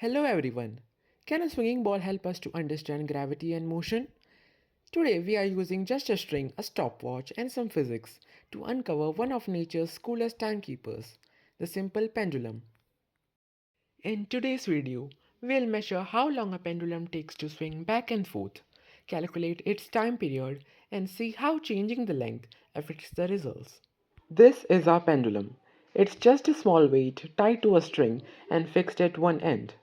Hello everyone. Can a swinging ball help us to understand gravity and motion? Today we are using just a string, a stopwatch and some physics to uncover one of nature's coolest timekeepers, the simple pendulum. In today's video, we'll measure how long a pendulum takes to swing back and forth, calculate its time period and see how changing the length affects the results. This is our pendulum. It's just a small weight tied to a string and fixed at one end.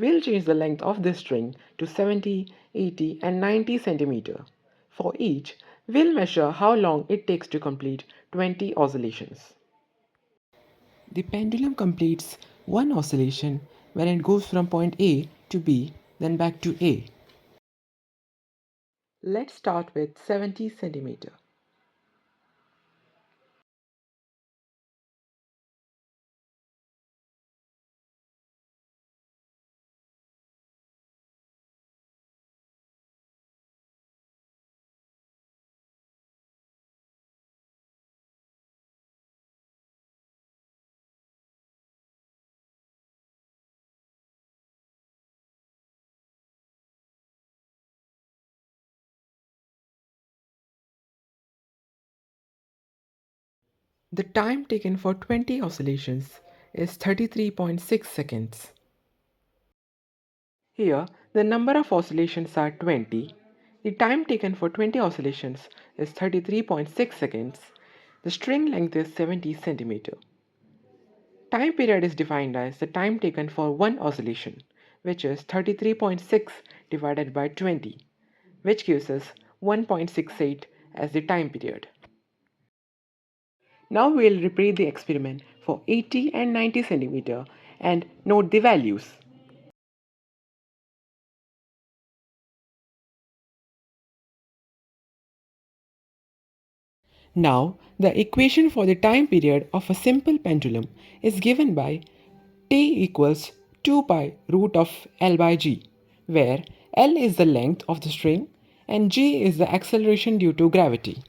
We'll change the length of this string to 70, 80 and 90 centimeter. For each, we'll measure how long it takes to complete 20 oscillations. The pendulum completes one oscillation when it goes from point A to B, then back to A. Let's start with 70 centimeter. The time taken for 20 oscillations is 33.6 seconds. Here, the number of oscillations are 20. The time taken for 20 oscillations is 33.6 seconds. The string length is 70 centimeter. Time period is defined as the time taken for one oscillation, which is 33.6 divided by 20, which gives us 1.68 as the time period. Now we'll repeat the experiment for 80 and 90 centimeter and note the values. Now, the equation for the time period of a simple pendulum is given by t equals 2 pi root of L by g, where L is the length of the string and g is the acceleration due to gravity.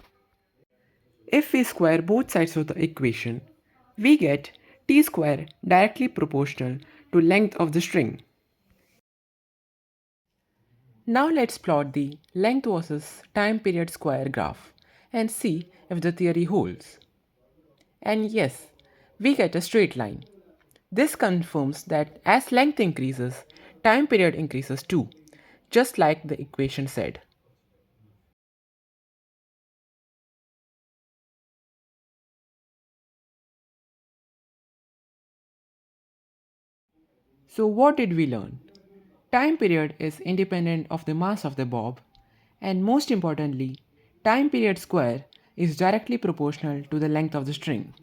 If we square both sides of the equation, we get t square directly proportional to length of the string. Now let's plot the length versus time period square graph and see if the theory holds. And yes, we get a straight line. This confirms that as length increases, time period increases too, just like the equation said. So what did we learn? Time period is independent of the mass of the bob, and most importantly, time period square is directly proportional to the length of the string.